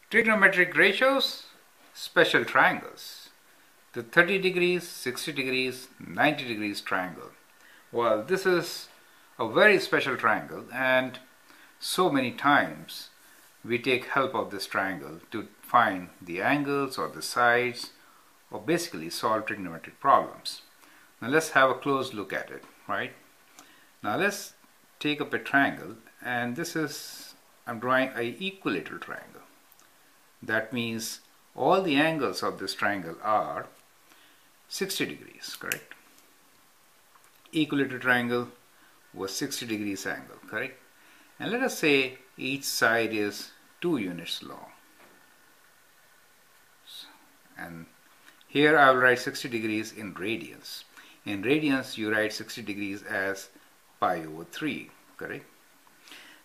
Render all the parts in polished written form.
Trigonometric ratios, special triangles. The 30 degrees, 60 degrees, 90 degrees triangle. Well, this is a very special triangle, and so many times we take help of this triangle to find the angles or the sides, or basically solve trigonometric problems. Now let's have a close look at it, right? Now let's take up a triangle, and this is, I'm drawing an equilateral triangle. That means all the angles of this triangle are 60 degrees, correct? Equilateral triangle was 60 degrees angle, correct? And let us say each side is 2 units long. And here I will write 60 degrees in radians. In radians you write 60 degrees as pi over 3, correct?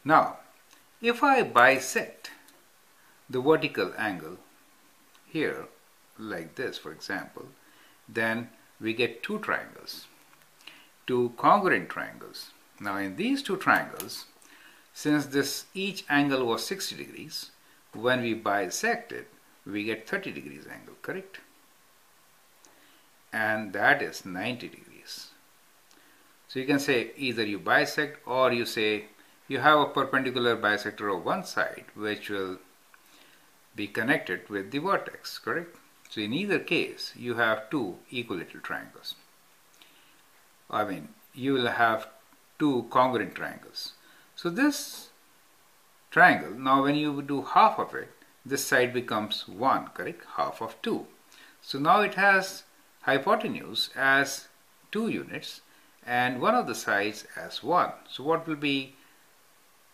Now, if I bisect the vertical angle here, like this for example, then we get two triangles, two congruent triangles. Now in these two triangles, since this each angle was 60 degrees, when we bisect it, we get 30 degrees angle, correct? And that is 90 degrees. So you can say either you bisect, or you say you have a perpendicular bisector of one side which will be connected with the vertex, correct? So in either case you have two equilateral triangles. I mean, you will have two congruent triangles. So this triangle, now when you do half of it, this side becomes 1, correct? Half of 2. So now it has hypotenuse as 2 units and one of the sides as 1. So what will be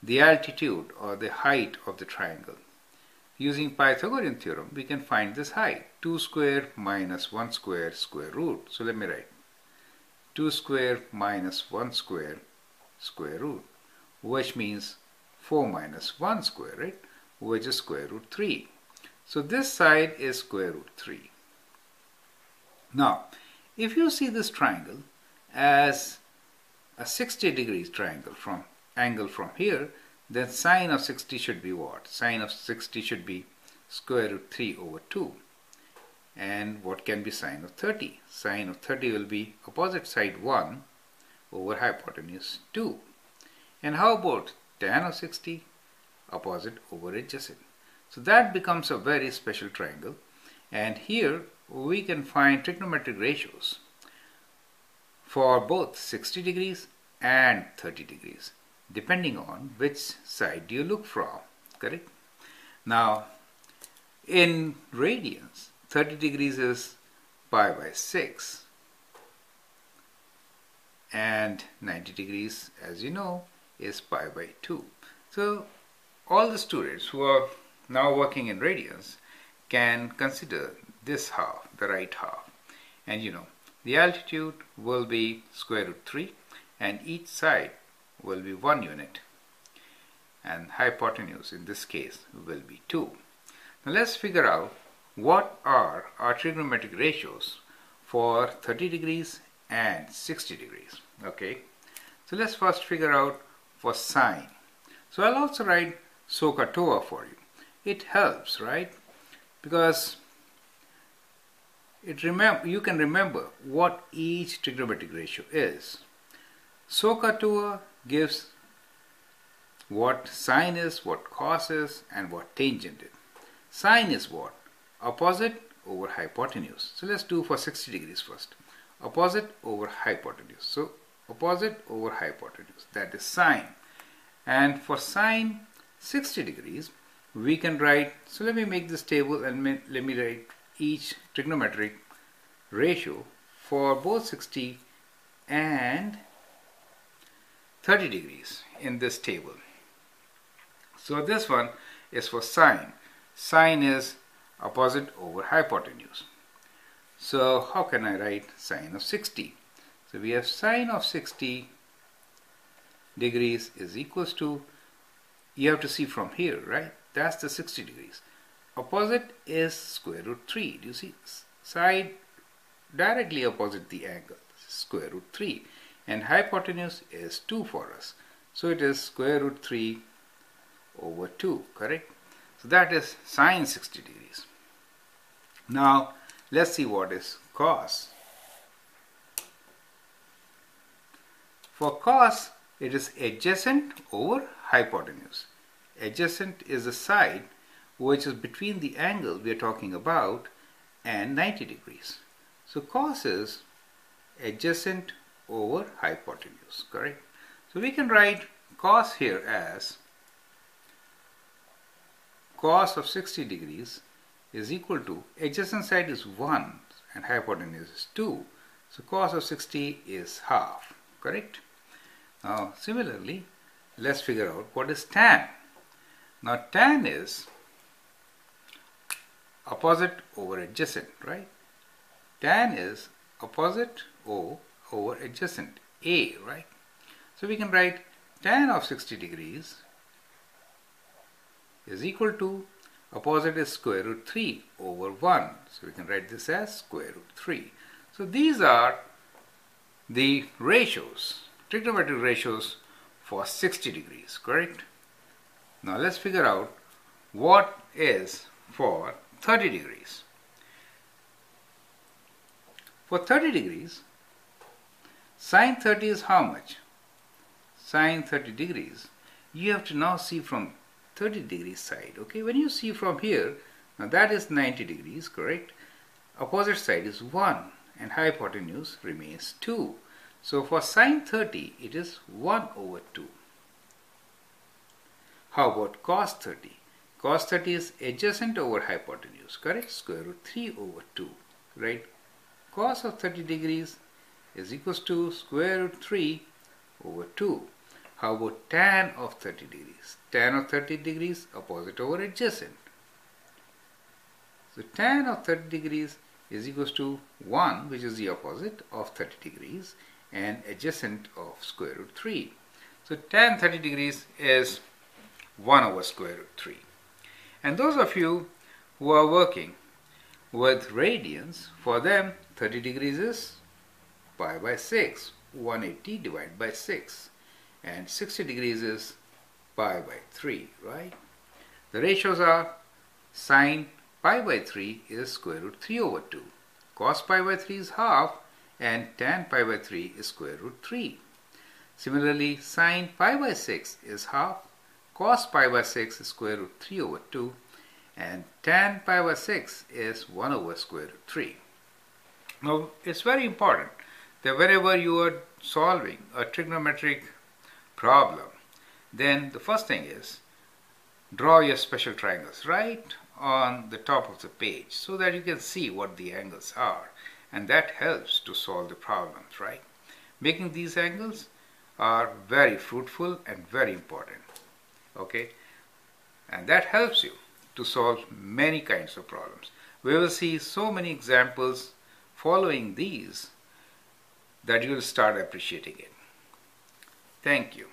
the altitude or the height of the triangle? Using Pythagorean theorem, we can find this height, 2 square minus 1 square square root. So let me write 2 square minus 1 square square root, which means 4 minus 1 square, right? Which is square root 3. So this side is square root 3. Now, if you see this triangle as a 60 degrees triangle from angle from here, then sine of 60 should be what? Sine of 60 should be square root 3 over 2. And what can be sine of 30? Sine of 30 will be opposite side 1 over hypotenuse 2. And how about tan of 60? Opposite over adjacent. So that becomes a very special triangle. And here we can find trigonometric ratios for both 60 degrees and 30 degrees, depending on which side you look from, correct? Now, in radians, 30 degrees is pi by 6, and 90 degrees, as you know, is pi by 2. So, all the students who are now working in radians can consider this half, the right half. And you know, the altitude will be square root 3, and each side will be 1 unit, and hypotenuse in this case will be 2. Now let's figure out what are our trigonometric ratios for 30 degrees and 60 degrees. Okay, so let's first figure out for sine. So I'll also write sq.root for you. It helps, right? Because you can remember what each trigonometric ratio is. Sq.root gives what sine is, what cos is, and what tangent is. Sine is what? Opposite over hypotenuse. So let's do for 60 degrees first. Opposite over hypotenuse. So opposite over hypotenuse, that is sine. And for sine 60 degrees, we can write, so let me make this table and let me write each trigonometric ratio for both 60 and 30 degrees in this table. So this one is for sine. Sine is opposite over hypotenuse. So how can I write sine of 60? So we have sine of 60 degrees is equals to, you have to see from here, right? That's the 60 degrees. Opposite is square root 3. Do you see? Side directly opposite the angle, square root 3. And hypotenuse is 2 for us. So it is square root 3 over 2, correct? So that is sine 60 degrees. Now let's see what is cos. For cos, it is adjacent over hypotenuse. Adjacent is the side which is between the angle we are talking about and 90 degrees. So cos is adjacent over hypotenuse, correct? So we can write cos here as cos of 60 degrees is equal to, adjacent side is 1 and hypotenuse is 2. So cos of 60 is half, correct? Now similarly, let's figure out what is tan. Now tan is opposite over adjacent, right? Tan is opposite O over adjacent, A, right? So we can write tan of 60 degrees is equal to, opposite is square root 3 over 1. So we can write this as square root 3. So these are the ratios, trigonometric ratios for 60 degrees, correct? Now let's figure out what is for 30 degrees. For 30 degrees, sine 30 is how much? Sine 30 degrees. You have to now see from 30 degrees side. Okay, when you see from here, now that is 90 degrees, correct? Opposite side is 1 and hypotenuse remains 2. So for sine 30, it is 1 over 2. How about cos 30? Cos 30 is adjacent over hypotenuse, correct? Square root 3 over 2, right? Cos of 30 degrees is equals to square root 3 over 2. How about tan of 30 degrees? Tan of 30 degrees, opposite over adjacent. So tan of 30 degrees is equals to 1, which is the opposite of 30 degrees, and adjacent of square root 3. So tan 30 degrees is 1 over square root 3. And those of you who are working with radians, for them 30 degrees is pi by 6, 180 divided by 6. And 60 degrees is pi by 3, right? The ratios are sine pi by 3 is square root 3 over 2. Cos pi by 3 is half, and tan pi by 3 is square root 3. Similarly, sine pi by 6 is half, cos pi by 6 is square root 3 over 2, and tan pi by 6 is 1 over square root 3. Now, it's very important that whenever you are solving a trigonometric problem, then the first thing is draw your special triangles right on the top of the page so that you can see what the angles are, and that helps to solve the problems, right? Making these angles are very fruitful and very important, okay? And that helps you to solve many kinds of problems. We will see so many examples following these that you will start appreciating it. Thank you.